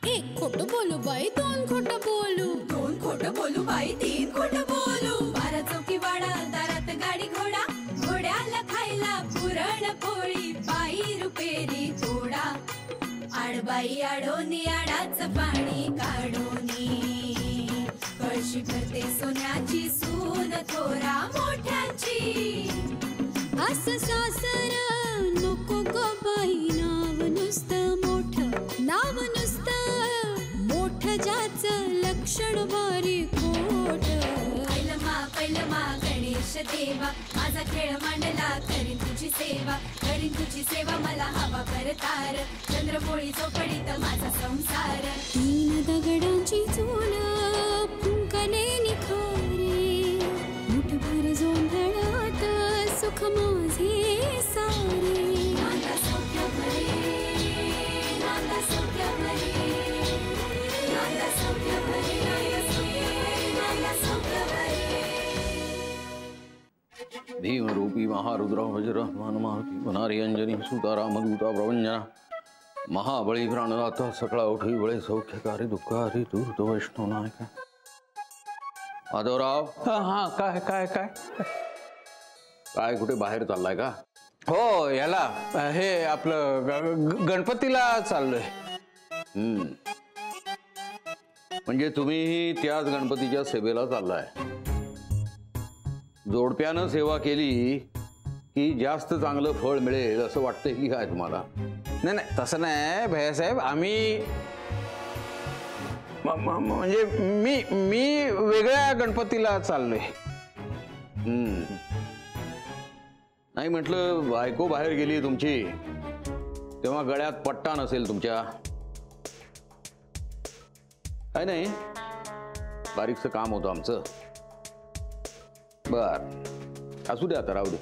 एक खोटं बोलू बाई, दोन खोटं बोलू, दोन खोटं बोलू बाई, तीन खोटं बोलू. 12 चौकी वाडा, दारात गाडी घोडा, घोड्याला खायला पुरण पोळी, बाई रुपेरी थोडा. आडबाई आडोनी आडाच पाणी काढोनी, कळशी भरते सोन्याची सून थोरा मोठ्याची. असं सासर नको ग बाई, नाव नुसतं मोठं, नाव नुसतं मोठं, ज्याचं लक्षण बारी खोट. पैलमा गणेश देवा, माझा खेळ मांडला, करीन तुझी सेवा, करीन तुझी सेवा, मला हवा करतार, चंद्रपोळी चौकडीत माझा संसार. 3 दगडांची चूल फुंकले निखारे, मुठभर जोंधळात सुख माझे सारे. नांदा सौख्य भरे, नांदा सौख्य भरे, नांदा सौख्य भरे, नांदा सौख्य भरे. भीम रूपी महारुद्र वज्र हनुमान मारुती वनारी अंजनी सुताराम दूता प्रवंजना, महाबळी प्राणनाथ सकळा उठी बळे, सौख्यकारी दुःखारी दूत वैष्णव नायक. माधवराव. हा काय काय काय काय कुठे बाहेर चाललाय का? हो, याला हे आपलं गणपतीला चाललोय. म्हणजे तुम्ही त्याच गणपतीच्या सेवेला चाललाय. जोडप्यानं सेवा केली की जास्त चांगलं फळ मिळेल असं वाटतंय की काय तुम्हाला? नाही नाही, तसं नाही भैयासाहेब, आम्ही म्हणजे मी वेगळ्या गणपतीला चाललोय. नाही म्हटलं, बायको बाहेर गेली तुमची तेव्हा गळ्यात पट्टा नसेल तुमच्या? काय नाही, बारीकचं काम होतं आमचं. बर, असू दे आता, राहू दे.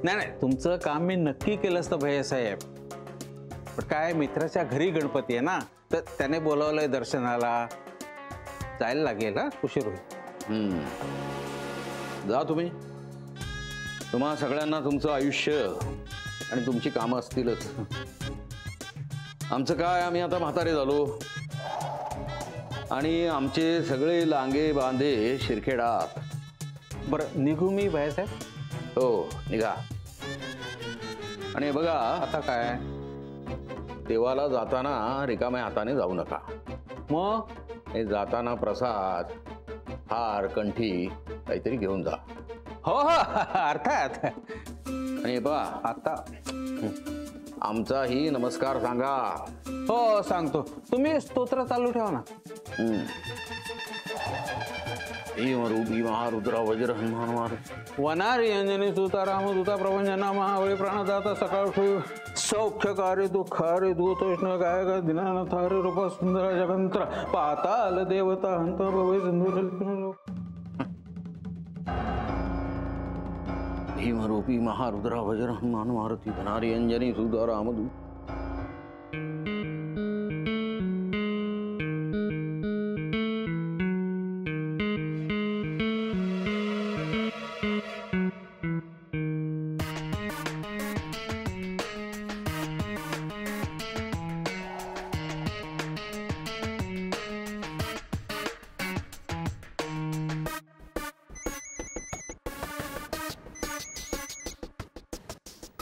नाही नाही, तुमचं काम मी नक्की केलं असतं भैयासाहेब, पण काय मित्राच्या घरी गणपती आहे ना, तर त्याने बोलावलंय दर्शनाला, जायला लागेल. हा, उशीर होईल. जा तुम्ही. तुम्हा सगळ्यांना तुमचं आयुष्य आणि तुमची कामं असतीलच. आमचं काय, आम्ही आता म्हातारे झालो आणि आमचे सगळे लांगे बांधे शिरखेडात. बरं, निघू मी भैयासाहेब? हो, निघा. आणि बघा, आता काय, देवाला जाताना रिकाम्या हाताने जाऊ नका. मग हे जाताना प्रसाद, हार, कंठी काहीतरी घेऊन जा. हो हो, अर्थात. आणि बा, आता आमचाही नमस्कार सांगा. हो, सांगतो. तुम्ही स्तोत्र चालू ठेवा ना. भीम रूपी महारुद्र वज्र हनुमान मारुती वनारी अंजनी सुता रामदूता प्रवंजना, महाबळी प्राणदाता सकळ उठी सौख्यकारी दुःखारी दूत वैष्णव गायक दीनानाथ हरे रूप सुंदर जगंत्र, पाताल देवता हंत भवे सिंधू. भीम रूपी महारुद्र वज्र हनुमान मारुती वनारी अंजनी सुता रामदूत.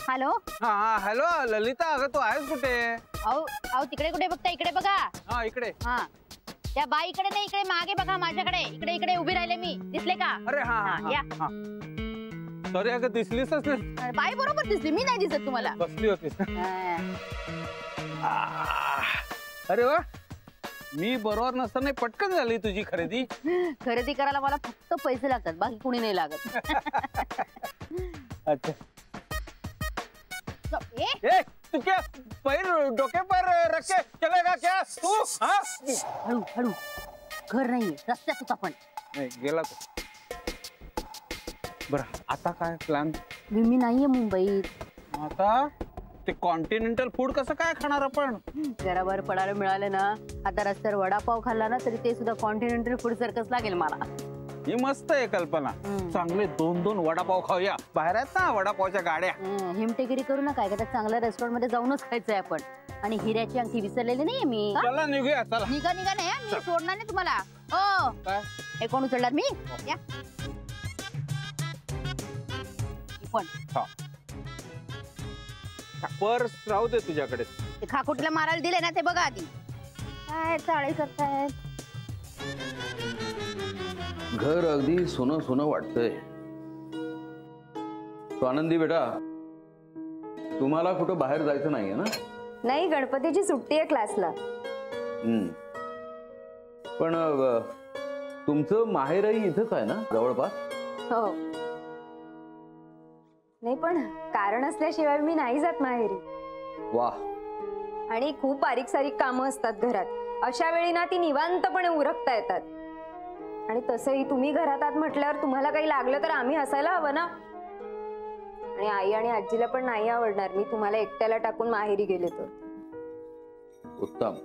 हॅलो. हा, हॅलो ललिता, अगं तू आहेस कुठे? अहो तिकडे कुठे बघता, इकडे बघा. हा, इकडे. हा, त्या बाईकडे नाही, इकडे मागे बघा, माझ्याकडे. इकडे इकडे उभी राहिले मी, दिसले का? अरे हा, या. सॉरी अगं, दिसलीच नाही. बाई बरोबर दिसली, मी नाही दिसत तुम्हाला? बसली होतीस. अरे वा, मी बरोबर नसताना पटकन झाली तुझी खरेदी. खरेदी करायला मला फक्त पैसे लागतात, बाकी कुणी नाही लागत. अच्छा. ए, तू क्या पैर डोके पर रख के चलेगा क्या तू? हाँ, हळू हळू, घर नाहीये, रस्त्यातच आपण. नाही गेला तो. बरं, आता काय प्लॅन? मी नाहीये मुंबईत आता. ते कॉन्टिनेंटल फूड कसं काय खाणार आपण? घराबाहेर पडायला मिळालं ना, आता रस्त्यावर वडापाव खाल्ला ना तरी ते सुद्धा कॉन्टिनेंटल फूड सारखंच लागेल मला. ही मस्त आहे कल्पना. चांगले 2-2 वडापाव खाऊया. बाहेर आहेत ना वडापावच्या गाड्या. हिमटेगिरी करू नका, एखाद्या चांगल्या रेस्टॉरंट मध्ये जाऊनच खायचंय आपण. आणि हिऱ्याची अंगठी विसरलेली नाहीये मी. चला निघूया चला. निघा निघा नाही हं, मी सोडणार नाही तुम्हाला. ओ काय हे कोण उचलणार मी या ही पण पर्स राहू दे तुझ्याकडे. ते खाकुटला मारायला दिले ना ते बघा आधी. काय चाळी करताय. घर अगदी सोनं सोनं वाटतंय. तो आनंदी बेटा, तुम्हाला कुठं बाहेर जायचं नाहीये ना? नाही, गणपतीची सुट्टी आहे क्लासला. पण तुमचं माहेरही इथंच आहे ना जवळपास? हो. नाही पण कारण असल्याशिवाय मी नाही जात माहेरी. वा. आणि खूप बारीक सारीक कामं असतात घरात. अशा वेळी ना ती निवांतपणे उरकता येतात. आणि तसंही तुम्ही घरात आहात म्हटल्यावर तुम्हाला काही लागलं तर आम्ही हसायला हवं ना. आणि आई आणि आजीला पण नाही आवडणार मी तुम्हाला एकट्याला टाकून माहेरी गेले तर. उत्तम,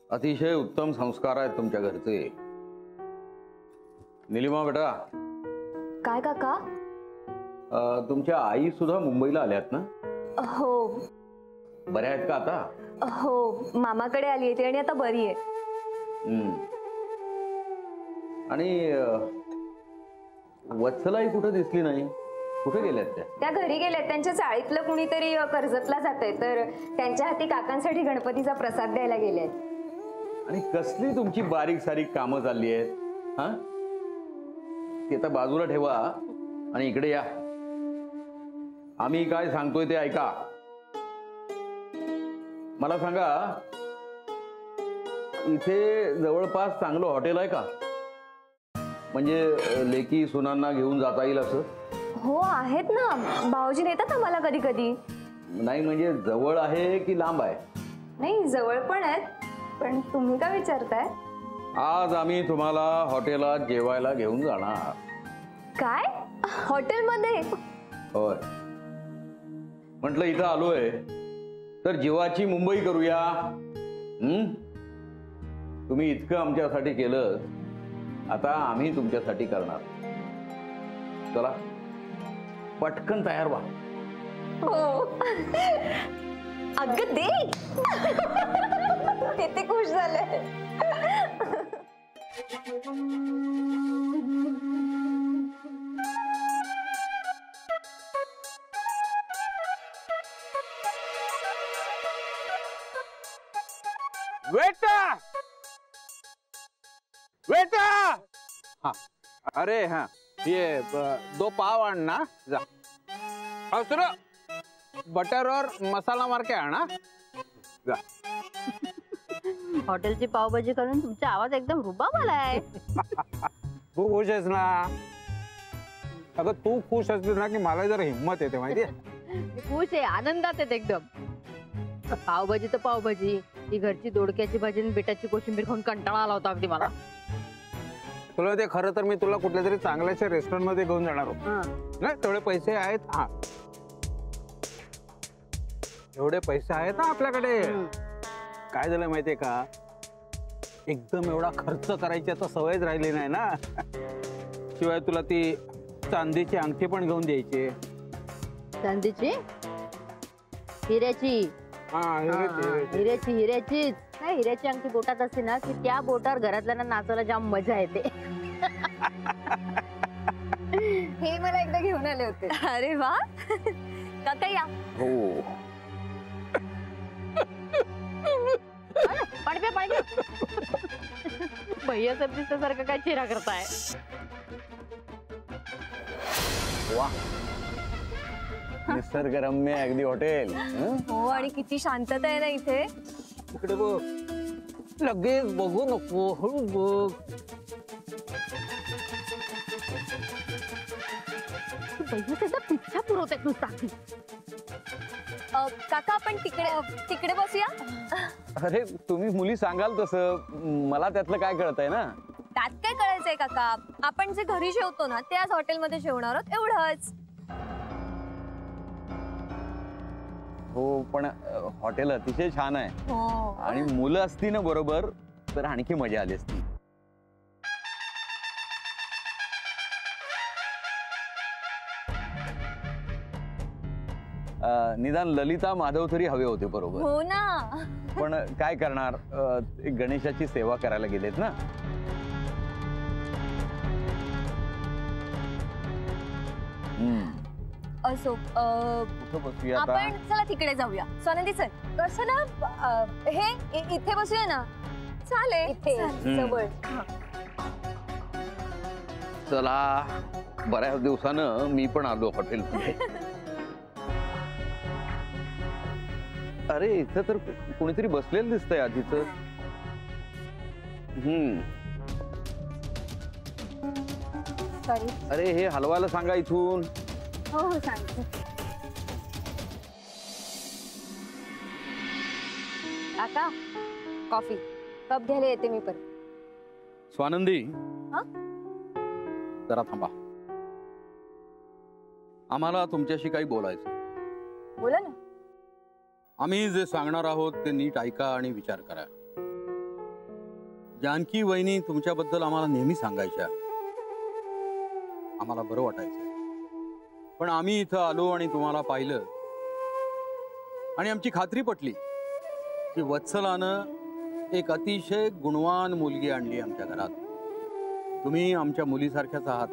अतिशय उत्तम संस्कार आहेत तुमच्या घरचे. निलिमा बेटा. काय काका? तुमच्या आई सुद्धा मुंबईला आल्यात ना? हो. बऱ्या आहेत का आता? हो, मामाकडे आली आहे ती आणि आता बरी आहे. आणि वत्सलाही कुठे दिसली नाही. कुठे गेल्यात त्या? त्या घरी गेल्यात. त्यांच्या चाळीतलं कुणीतरी कर्जतला जातंय तर त्यांच्या हाती काकांसाठी गणपतीचा प्रसाद द्यायला गेले. आणि कसली तुमची बारीक सारीक कामं चालली आहेत हा? ते आता बाजूला ठेवा आणि इकडे या. आम्ही काय सांगतोय ते ऐका. मला सांगा, इथे जवळपास चांगलं हॉटेल आहे का? म्हणजे लेकी सुनांना घेऊन जाता येईल असं? हो आहेत ना, भाऊजी नेतात आम्हाला कधी कधी. नाही म्हणजे जवळ आहे की लांब आहे? नाही, जवळ पण आहेत. पण तुम्ही का विचारताय? आज आम्ही तुम्हाला हॉटेलात जेवायला घेऊन जाणार. काय? हॉटेलमध्ये? होय. म्हटलं इथं आलोय तर जीवाची मुंबई करूया. तुम्ही इतकं आमच्यासाठी केलं, आता आम्ही तुमच्यासाठी करणार. चला पटकन तयार व्हा. हो. अगं दे. किती खुश झाले. Waiter waiter. हाँ अरे हाँ ये 2 पाव आणना जा. और सुनो, बटर और मसाला मार के आना जा. हॉटेलची पावभाजी करून तुमचा आवाज एकदम रुबाब आलाय. तू खुश आहेस ना? अगं तू खुश असली ना की मला जरा हिम्मत येते माहितीये. खुश आहे, आनंदात आहेत एकदम. पावभाजी तर पावभाजी, ती घरची दोडक्याची भाजी आणि बेटाची कोशिंबीर खाऊन कंटाळा आला होता अगदी मला. तुला ते खरं तर मी तुला कुठल्या तरी चांगल्याच्या रेस्टॉरंट मध्ये घेऊन जाणार होतो. नाही तेवढे पैसे आहेत. हा एवढे पैसे आहेत ना आपल्याकडे. काय झालं माहितीये का, एकदम एवढा खर्च करायची आता सवयच राहिली नाही ना. शिवाय तुला ती चांदीची अंगठी पण घेऊन द्यायची. चांदीची? हिऱ्याची? हिऱ्याची हिऱ्याचीच. नाही, हिऱ्याची अंगठी बोटात असते ना की त्या बोटावर घरातल्यांना नाचायला जाम मजा येते. हे मला एकदा घेऊन आले होते. अरे वा. काका या. हो. पाणी प्या, पाणी प्या. भैया सर दिसल्यासारखं काय चेहरा करताय. वा, निसर्गरम्य अगदी हॉटेल. हो, आणि किती शांतता आहे ना इथे. इकडे बघ, लगेच बघू नको, हळू बघ. भैया त्याचा पिच्छा पुरवतात नुसता. काका आपण तिकडे बसूया. अरे तुम्ही मुली सांगाल तसं, मला त्यातलं काय कळतंय ना. त्यात काय कळायचंय काका, आपण जे घरी जेवतो ना ते आज हॉटेलमध्ये जेवणार आहोत एवढंच. हो, पण हॉटेल अतिशय छान आहे. हो. आणि मुलं असती ना बरोबर तर आणखी मजा आली असती. निदान ललिता माधव तरी हवे होते बरोबर. हो ना. पण काय करणार, गणेशाची सेवा करायला गेलेत ना. असो, कुठं बसूया आता? आपण चला तिकडे जाऊया. स्वानंदी सर, कसं ना हे इथे बसूया ना. चालेल, इथे जवळ. चला, बऱ्याच दिवसानं मी पण आलो हॉटेलमध्ये. अरे इथं तर कोणीतरी बसलेलं दिसतंय आधीच. सॉरी. अरे हे हलवायला सांगा इथून. हो हो सांगते. काका, कॉफी कप घ्यायला येते मी पण. स्वानंदी, हा? जरा थांबा, आम्हाला तुमच्याशी काही बोलायचं. बोला ना. आम्ही जे सांगणार आहोत ते नीट ऐका आणि विचार करा. जानकी वहिनी तुमच्याबद्दल आम्हाला नेहमी सांगायच्या, आम्हाला बरं वाटायचं. पण आम्ही इथं आलो आणि तुम्हाला पाहिलं आणि आमची खात्री पटली की वत्सलानं एक अतिशय गुणवान मुलगी आणली आमच्या घरात. तुम्ही आमच्या मुलीसारख्याच आहात,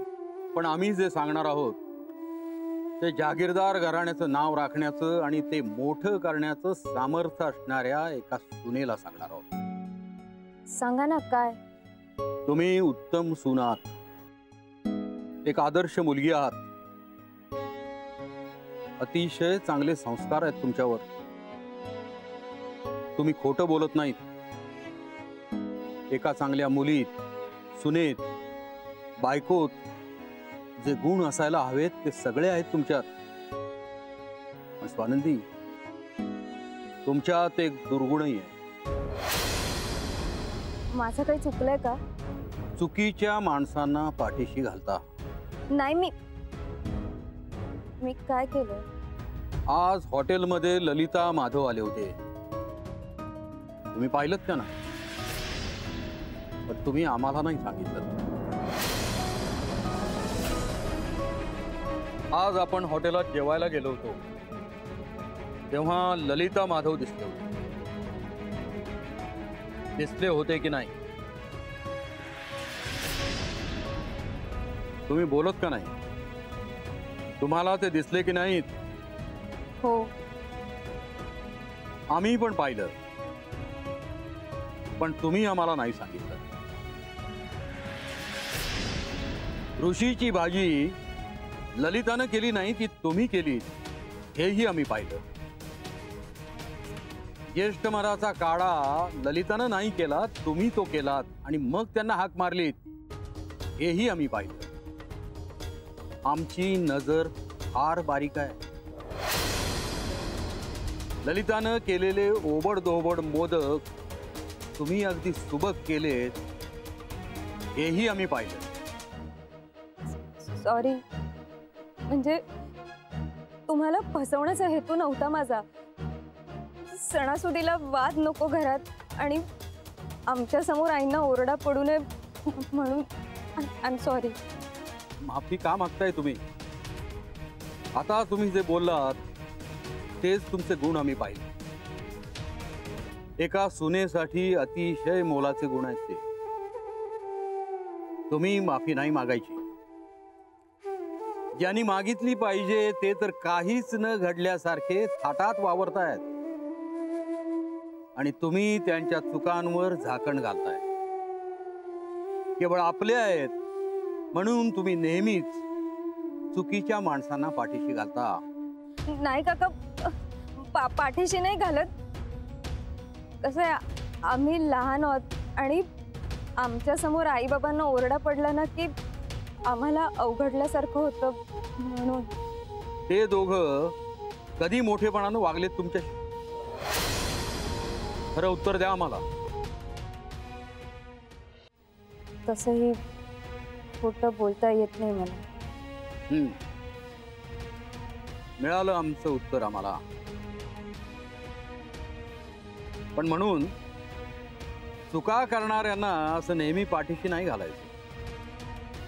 पण आम्ही जे सांगणार आहोत ते जागीरदार घराण्याचं नाव राखण्याचं आणि ते मोठं करण्याचं सामर्थ्य असणाऱ्या एका सुनेला सांगणार आहोत. सांगा ना काय. तुम्ही उत्तम सून आहात, एक आदर्श मुलगी आहात, अतिशय चांगले संस्कार आहेत तुमच्यावर. तुम्ही खोटं बोलत नाहीत. एका चांगल्या मुलीत, सुनेत, बायकोत जे गुण असायला हवेत ते सगळे आहेत तुमच्यात. पण स्वानंदी, तुमच्यात एक दुर्गुणही आहे. माझं काही चुकलंय का? चुकीच्या माणसांना पाठीशी घालता. नाही, मी काय केलं? आज हॉटेलमध्ये ललिता माधव आले होते, तुम्ही पाहिलं त्यांना, पण तुम्ही आम्हाला नाही सांगितलं. आज आपण हॉटेलात जेवायला गेलो होतो तेव्हा ललिता माधव दिसले होते. दिसले होते की नाही? तुम्ही बोलत का नाही? तुम्हाला ते दिसले की नाहीत? हो. आम्ही पण पाहिलं, पण तुम्ही आम्हाला नाही सांगितलं. ऋषीची भाजी ललितानं केली नाही, ती तुम्ही केली, हेही आम्ही पाहिलं. ज्येष्ठ मराचा काढा ललितानं नाही केला, तुम्ही तो केलात आणि मग त्यांना हाक मारलीत, हेही आम्ही पाहिलं. आमची नजर फार बारीक आहे. ललितानं केलेले ओबड-दोबड मोदक तुम्ही अगदी सुबक केलेत, हेही आम्ही पाहिलं. सॉरी, म्हणजे तुम्हाला फसवण्याचा हेतू नव्हता माझा. सणासुदीला वाद नको घरात आणि आमच्या समोर आईंना ओरडा पडू नये म्हणून. I am sorry. माफी का मागताय तुम्ही? आता तुम्ही जे बोललात तेच तुमचे गुण आम्ही पाहिले. एका सुनेसाठी अतिशय मोलाचे गुण आहेत ते. तुम्ही माफी नाही मागायची. ज्यांनी मागितली पाहिजे ते तर काहीच न घडल्यासारखे थाटात वावरतायत आणि तुम्ही त्यांच्या चुकांवर झाकण घालताय. केवळ आपले आहेत म्हणून तुम्ही नेहमीच चुकीच्या माणसांना पाठीशी घालता. नाही काका, पाठीशी नाही घालत. कसं आहे, आम्ही लहान आहोत आणि आमच्या समोर आई बाबांना ओरडा पडला ना की आम्हाला अवघडल्यासारखं होतं म्हणून. ते दोघं कधी मोठेपणानं वागलेत तुमच्याशी? खरं उत्तर द्या आम्हाला. तसंही खोटं बोलता येत नाही मला. मिळालं आमचं उत्तर आम्हाला. पण म्हणून चुका करणाऱ्यांना असं नेहमी पाठीशी नाही घालायचं.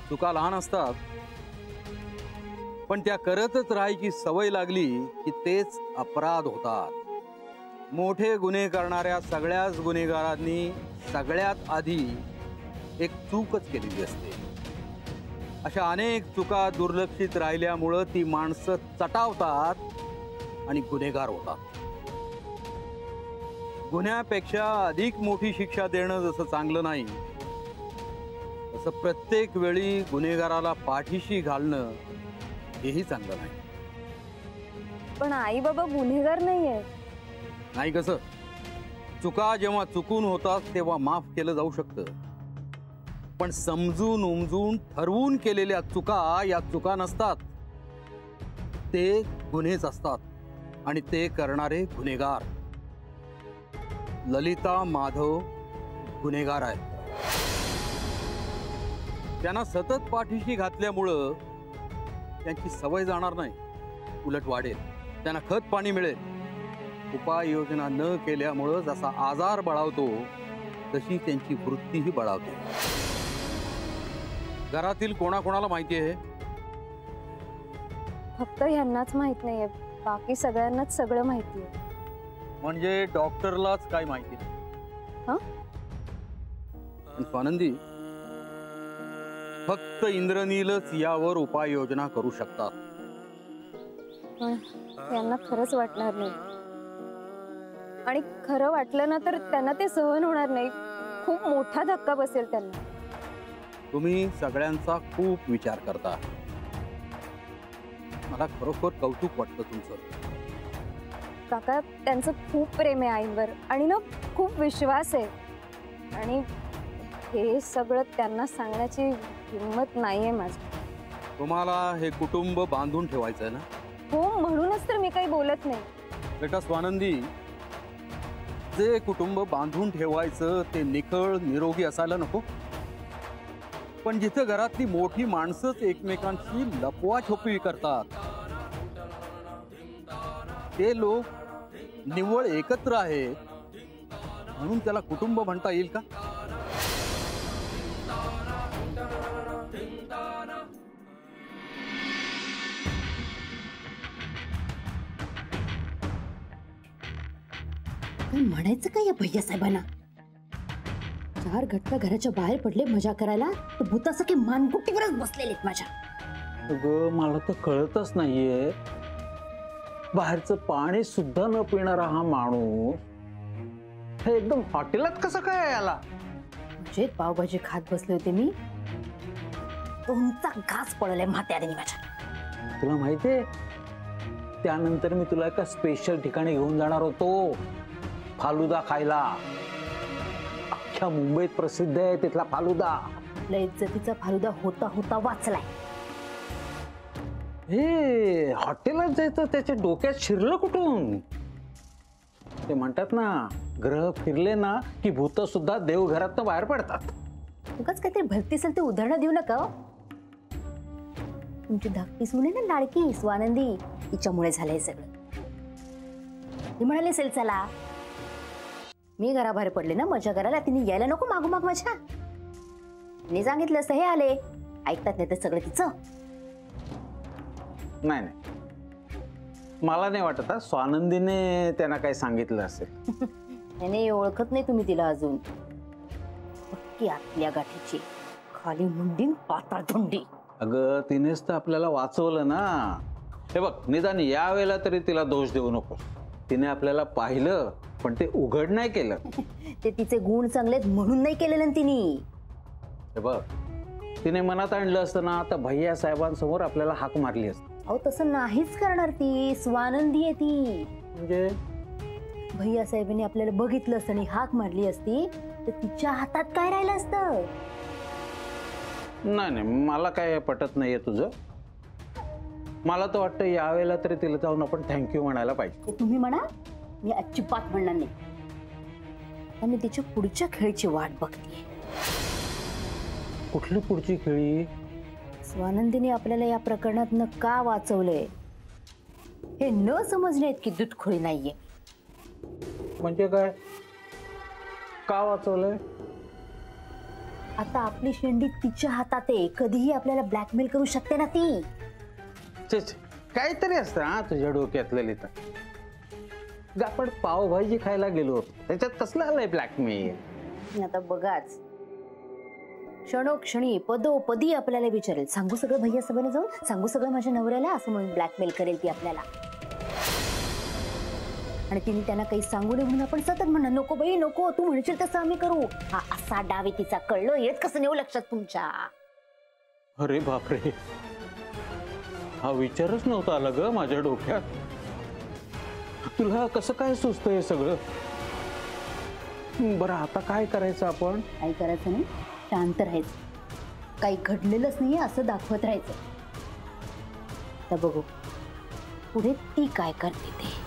चुका लहान असतात पण त्या करतच राहायची सवय लागली की तेच अपराध होतात। मोठे गुन्हे करणाऱ्या सगळ्याच गुन्हेगारांनी सगळ्यात आधी एक चूकच केलेली असते। अशा अनेक चुका दुर्लक्षित राहिल्यामुळं ती माणसं चटावतात आणि गुन्हेगार होतात। गुन्ह्यापेक्षा अधिक मोठी शिक्षा देणं जसं चांगलं नाही, तसं प्रत्येक वेळी गुन्हेगाराला पाठीशी घालणं हेही चांगलं नाही। पण आई बाबा गुन्हेगार नाहीये। नाही कसं? चुका जेव्हा चुकून होतात तेव्हा माफ केलं जाऊ शकतं, पण समजून उमजून ठरवून केलेल्या चुका या चुका नसतात, ते गुन्हेच असतात आणि ते करणारे गुन्हेगार। ललिता माधव गुन्हेगार आहेत। त्यांना सतत पाठीशी घातल्यामुळं त्यांची सवय जाणार नाही, उलट वाढेल। त्यांना खत पाणी मिळेल। उपाययोजना न केल्यामुळं जसा आजार बळावतो तशी त्यांची वृत्तीही बळावते। घरातील कोणाकोणाला माहिती आहे? फक्त ह्यांनाच माहित नाहीये, बाकी सगळ्यांनाच सगळं माहिती आहे। म्हणजे डॉक्टरलाच काय माहिती नाही? हं? पण स्वानंदी, फक्त इंद्रनीलच यावर उपाययोजना करू शकतात। पण यांना खरंच वाटणार नाही, आणि खरं वाटलं ना तर त्यांना ते सहन होणार नाही। खूप मोठा धक्का बसेल त्यांना। तुम्ही सगळ्यांचा खूप विचार करता, मला खरोखर कौतुक वाटतं तुमचं। काका, त्यांचं खूप प्रेम आहे आईंवर आणि ना खूप विश्वास आहे, आणि हे सगळं त्यांना सांगण्याची हिंमत नाहीये माझी। तुम्हाला हे कुटुंब बांधून ठेवायचं आहे ना? हो, म्हणूनच तर मी काही बोलत नाही। बेटा स्वानंदी, जे कुटुंब बांधून ठेवायचं ते निखळ निरोगी असायला नको? पण जिथे घरातली मोठी माणसंच एकमेकांशी लपवाछपवी करतात, ते लोक निव्वळ एकत्र आहेत म्हणून त्याला कुटुंब म्हणता येईल का? म्हणायचं काय या भैया साहेबांना? 4 घटका घराच्या बाहेर पडले मजा करायला, तर भूतासारखे मानगुटीवरच बसलेले माझ्या। अगं, मला तर कळतच नाहीये, बाहेरचं पाणी सुद्धा न पिणारा हा माणूस हे एकदम हॉटेलात कसं काय आला? जे पावभाजी खात बसले होते मी, तुमचा घास पडलाय म्हात्याने माझ्या। तुला माहितीये, त्यानंतर मी तुला एका स्पेशल ठिकाणी घेऊन जाणार होतो, फालुदा खायला। अख्ख्या मुंबईत प्रसिद्ध आहे तिथला फालुदा। आपल्या इज्जतीचा फालुदा होता होता वाचलाय। हे हॉटेलात जायचं त्याच्या डोक्यात शिरलं कुठून? ते म्हणतात ना, ग्रह फिरले ना की भूत सुद्धा देवघरातनं बाहेर पडतात। उगाच काहीतरी भरती असेल ते उदाहरणं देऊ नका। तुमची धाकटी सून आहे ना लाडकी स्वानंदी, तिच्यामुळे झालंय सगळं। ती म्हणाली असेल चला, मी घराबाहेर पडले ना मजा करायला, तिने यायला नको मागोमाग माझ्या। तिने सांगितलं असतं हे आले, ऐकतात नाही तर सगळं तिचं। नाही नाही, मला नाही वाटत स्वानंदीने त्यांना काही सांगितलं असेल। नाही, ओळखत नाही तुम्ही तिला अजून। पक्की आतल्या गाठीची, खाली मुंडी पाताळ धुंडी। अगं, तिनेच तर आपल्याला वाचवलं ना। हे बघ, निदान या वेळेला तरी तिला दोष देऊ नको। तिने आपल्याला पाहिलं पण ते उघड नाही केलं। ते तिचे गुण चांगलेत म्हणून नाही केलेलं ना तिने। हे बघ, तिने मनात आणलं असतं ना तर भैया साहेबांसमोर आपल्याला हाक मारली असती। अहो, तसं नाहीच करणार ती, स्वानंदी आहे ती। म्हणजे भैया साहेबांनी आपल्याला बघितलं असतं आणि हाक मारली असती तर तिच्या हातात काय राहिलं असतं? नाही नाही, मला काय पटत नाहीये तुझं। मला तर वाटतं यावेळेला तरी तिला जाऊन आपण थँक्यू म्हणायला पाहिजे। ते तुम्ही म्हणा, मी अजिबात म्हणणार नाही। आता मी तिच्या पुढच्या खेळीची वाट बघते। कुठली पुढची खेळी? स्वानंदीने आपल्याला या प्रकरणात का वाचवलंय हे न समजणे इतकी दुधखोळी नाहीये। म्हणजे काय? का वाचवलंय? आता आपली शेंडी तिच्या हातात आहे, कधीही आपल्याला ब्लॅकमेल करू शकते ना ती। काहीतरी असतं हा तुझ्या डोक्यात ललिता. आपण पावभाजी खायला गेलो होतो त्याच्यात कसलं आलंय ब्लॅकमेल? आता बघाच, क्षणोक्षणी पदोपदी आपल्याला विचारेल, सांगू सगळं भैया सभेला जाऊन, सांगू सगळं माझ्या नवऱ्याला, असं म्हणून ब्लॅकमेल करेल ती आपल्याला. आणि तिने त्यांना काही सांगू नये म्हणून आपण सतत म्हणणार, नको बाई नको, तू म्हणशील तसं आम्ही करू. हा असा डावे तिचा कळलं, येत कसं नेऊ लक्षात तुमच्या? अरे बापरे, हा विचारच नव्हता आला ग माझ्या डोक्यात. तुला कसं काय सुचतं हे सगळं? बरं आता काय करायचं आपण? काही करायचं नाही, शांत राहायचं, काही घडलेलंच नाहीये असं दाखवत राहायचं. तर बघू पुढे ती काय करते ते.